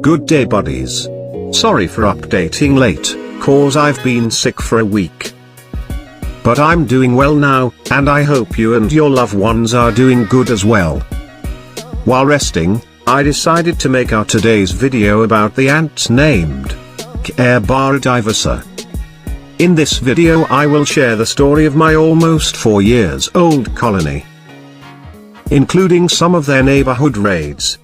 Good day buddies. Sorry for updating late, cause I've been sick for a week. But I'm doing well now, and I hope you and your loved ones are doing good as well. While resting, I decided to make our today's video about the ants named Carebara Diversa. In this video I will share the story of my almost 4 years old colony, including some of their neighborhood raids,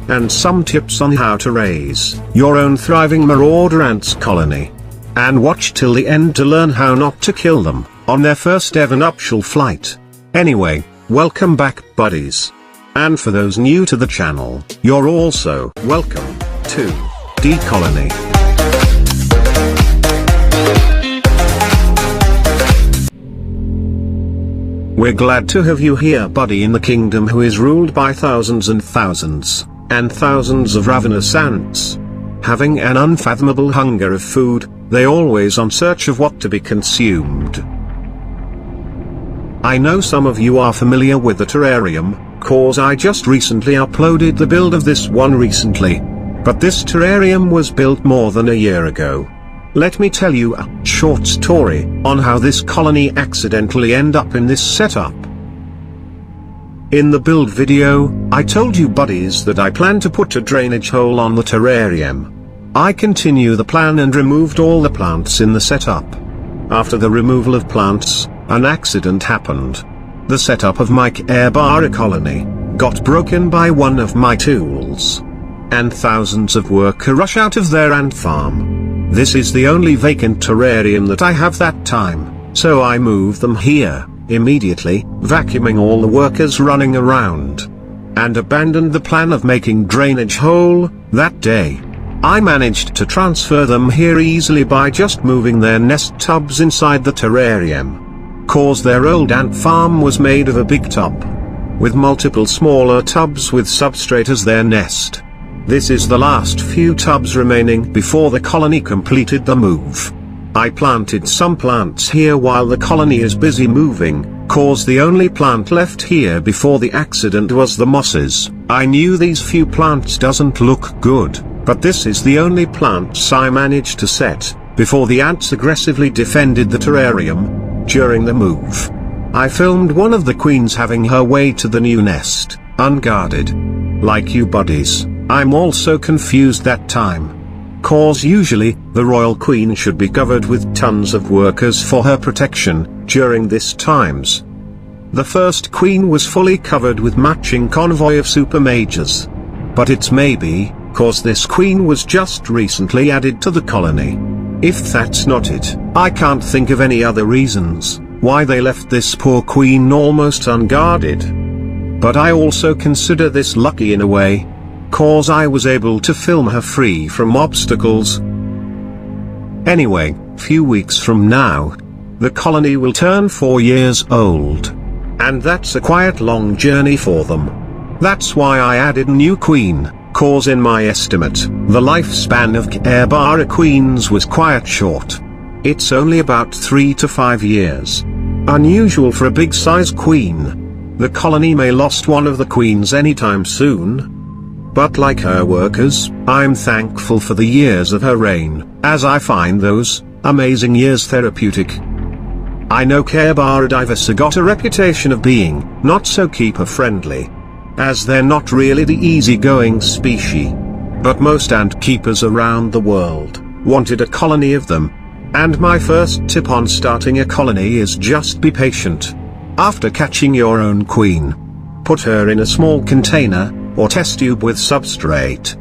and some tips on how to raise your own thriving marauder ants colony. And watch till the end to learn how not to kill them on their first ever nuptial flight. Anyway, welcome back buddies. And for those new to the channel, you're also welcome to DColonyyt. We're glad to have you here buddy in the kingdom who is ruled by thousands and thousands, and thousands of ravenous ants. Having an unfathomable hunger of food, they always on search of what to be consumed. I know some of you are familiar with the Terrarium, cause I just recently uploaded the build of this one recently. But this Terrarium was built more than a year ago. Let me tell you a short story on how this colony accidentally ended up in this setup. In the build video, I told you buddies that I plan to put a drainage hole on the terrarium. I continue the plan and removed all the plants in the setup. After the removal of plants, an accident happened. The setup of my Carebara colony got broken by one of my tools, and thousands of workers rush out of their ant farm. This is the only vacant terrarium that I have that time, so I moved them here immediately, vacuuming all the workers running around, and abandoned the plan of making drainage hole that day. I managed to transfer them here easily by just moving their nest tubs inside the terrarium, cause their old ant farm was made of a big tub, with multiple smaller tubs with substrate as their nest. This is the last few tubs remaining before the colony completed the move. I planted some plants here while the colony is busy moving, cause the only plant left here before the accident was the mosses. I knew these few plants doesn't look good, but this is the only plants I managed to set before the ants aggressively defended the terrarium during the move. I filmed one of the queens having her way to the new nest, unguarded. Like you buddies, I'm also confused that time, cause usually, the royal queen should be covered with tons of workers for her protection during these times. The first queen was fully covered with matching convoy of super mages. But it's maybe cause this queen was just recently added to the colony. If that's not it, I can't think of any other reasons why they left this poor queen almost unguarded. But I also consider this lucky in a way, cause I was able to film her free from obstacles. Anyway, few weeks from now, the colony will turn 4 years old. And that's a quite long journey for them. That's why I added a new queen, cause in my estimate, the lifespan of Carebara queens was quite short. It's only about 3 to 5 years. Unusual for a big size queen. The colony may lost one of the queens anytime soon. But like her workers, I'm thankful for the years of her reign, as I find those amazing years therapeutic. I know Carebara Diversa got a reputation of being not so keeper friendly, as they're not really the easygoing species. But most ant keepers around the world wanted a colony of them. And my first tip on starting a colony is just be patient. After catching your own queen, put her in a small container or test tube with substrate.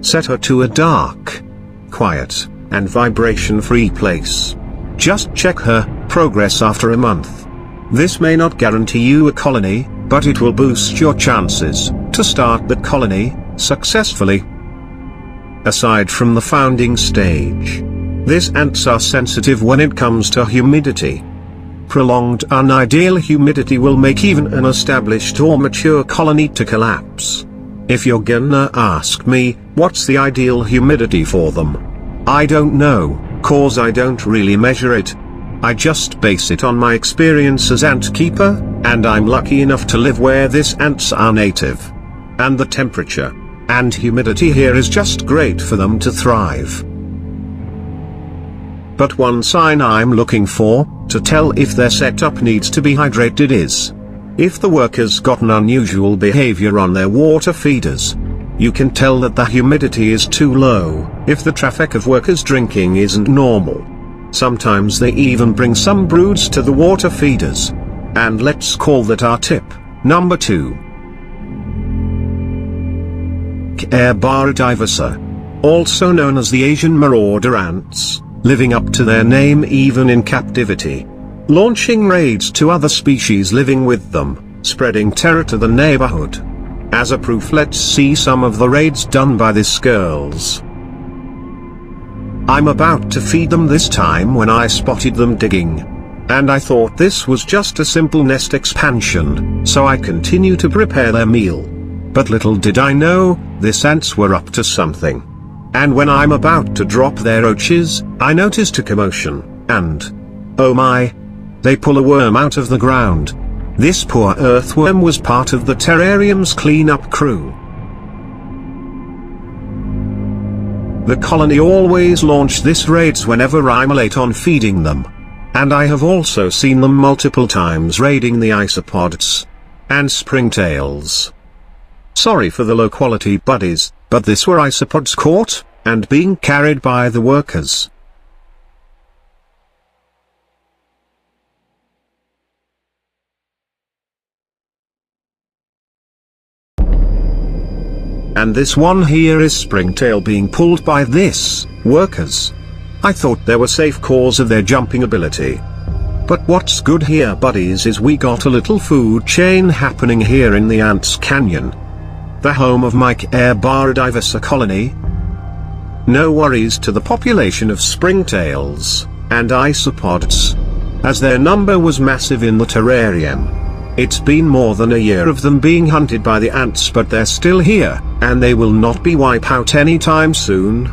Set her to a dark, quiet, and vibration-free place. Just check her progress after a month. This may not guarantee you a colony, but it will boost your chances to start the colony successfully. Aside from the founding stage, these ants are sensitive when it comes to humidity. Prolonged unideal humidity will make even an established or mature colony to collapse. If you're gonna ask me, what's the ideal humidity for them? I don't know, cause I don't really measure it. I just base it on my experience as ant keeper, and I'm lucky enough to live where these ants are native. And the temperature and humidity here is just great for them to thrive. But one sign I'm looking for, to tell if their setup needs to be hydrated is if the workers got an unusual behavior on their water feeders. You can tell that the humidity is too low, if the traffic of workers drinking isn't normal. Sometimes they even bring some broods to the water feeders. And let's call that our tip number 2. Carebara Diversa, also known as the Asian marauder ants, living up to their name even in captivity. Launching raids to other species living with them, spreading terror to the neighborhood. As a proof, let's see some of the raids done by these girls. I'm about to feed them this time when I spotted them digging. And I thought this was just a simple nest expansion, so I continue to prepare their meal. But little did I know, these ants were up to something. And when I'm about to drop their roaches, I noticed a commotion, and oh my, they pull a worm out of the ground. This poor earthworm was part of the terrarium's cleanup crew. The colony always launch this raids whenever I'm late on feeding them. And I have also seen them multiple times raiding the Isopods and springtails. Sorry for the low quality buddies, but this were Isopods caught and being carried by the workers. And this one here is springtail being pulled by this workers. I thought they were safe cause of their jumping ability. But what's good here, buddies, is we got a little food chain happening here in the Ants Canyon, the home of my Carebara Diversa colony. No worries to the population of springtails and isopods, as their number was massive in the terrarium. It's been more than a year of them being hunted by the ants, but they're still here, and they will not be wiped out anytime soon.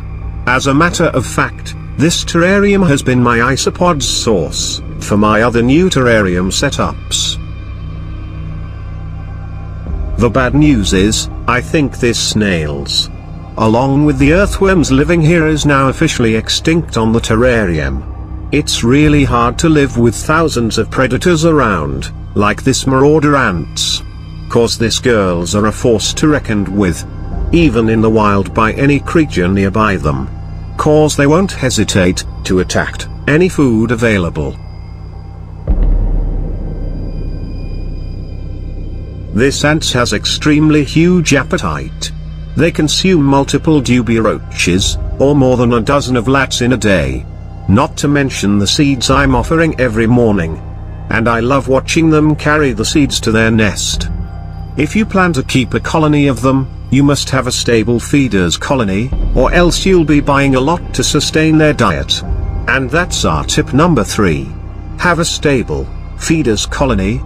As a matter of fact, this terrarium has been my isopods source for my other new terrarium setups. The bad news is, I think this snails, along with the earthworms living here, is now officially extinct on the terrarium. It's really hard to live with thousands of predators around, like this marauder ants. Cause these girls are a force to reckon with, even in the wild, by any creature nearby them. Cause they won't hesitate to attack any food available. This ants has extremely huge appetite. They consume multiple dubia roaches, or more than a dozen of lats in a day. Not to mention the seeds I'm offering every morning. And I love watching them carry the seeds to their nest. If you plan to keep a colony of them, you must have a stable feeders colony, or else you'll be buying a lot to sustain their diet. And that's our tip number 3. Have a stable feeders colony.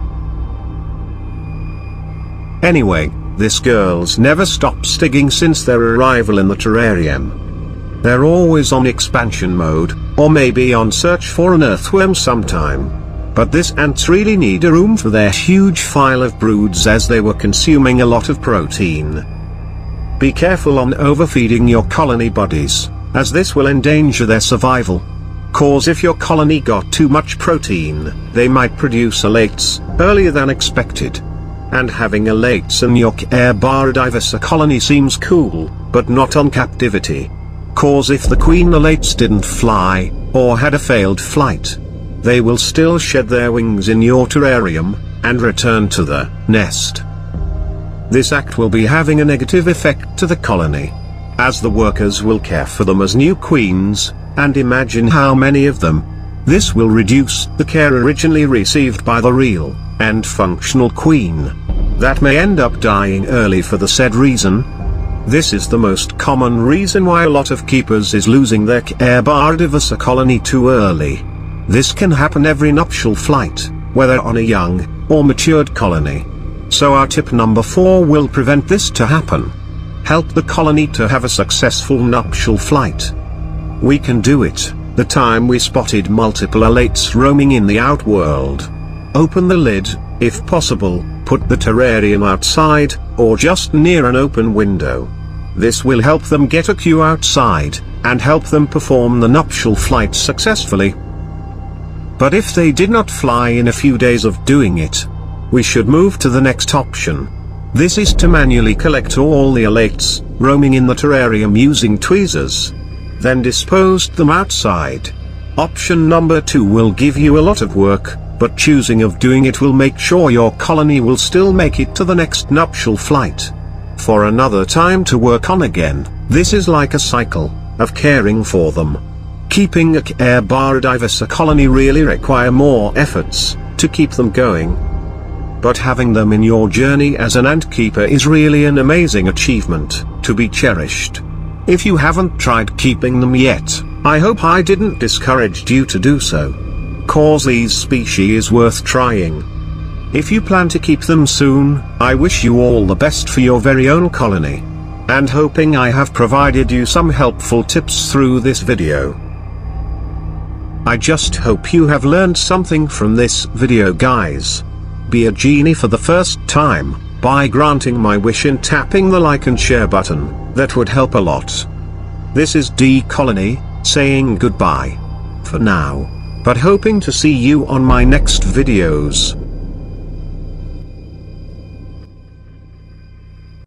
Anyway, these girls never stopped digging since their arrival in the terrarium. They're always on expansion mode, or maybe on search for an earthworm sometime. But these ants really need a room for their huge file of broods, as they were consuming a lot of protein. Be careful on overfeeding your colony buddies, as this will endanger their survival. Cause if your colony got too much protein, they might produce alates earlier than expected. And having alates in your Carebara Diversa colony seems cool, but not on captivity. Cause if the queen alates didn't fly, or had a failed flight, they will still shed their wings in your terrarium, and return to the nest. This act will be having a negative effect to the colony, as the workers will care for them as new queens, and imagine how many of them. This will reduce the care originally received by the real and functional queen, that may end up dying early for the said reason. This is the most common reason why a lot of keepers is losing their Carebara Diversa colony too early. This can happen every nuptial flight, whether on a young or matured colony. So our tip number 4 will prevent this to happen. Help the colony to have a successful nuptial flight. We can do it the time we spotted multiple alates roaming in the outworld. Open the lid, if possible, put the terrarium outside, or just near an open window. This will help them get a cue outside, and help them perform the nuptial flight successfully. But if they did not fly in a few days of doing it, we should move to the next option. This is to manually collect all the alates roaming in the terrarium using tweezers. Then dispose them outside. Option number 2 will give you a lot of work, but choosing of doing it will make sure your colony will still make it to the next nuptial flight. For another time to work on again. This is like a cycle of caring for them. Keeping a Carebara Diversa colony really require more efforts to keep them going. But having them in your journey as an ant keeper is really an amazing achievement, to be cherished. If you haven't tried keeping them yet, I hope I didn't discourage you to do so. Cause these species is worth trying. If you plan to keep them soon, I wish you all the best for your very own colony. And hoping I have provided you some helpful tips through this video. I just hope you have learned something from this video, guys. Be a genie for the first time, by granting my wish and tapping the like and share button, that would help a lot. This is DColonyyt, saying goodbye. For now. But hoping to see you on my next videos.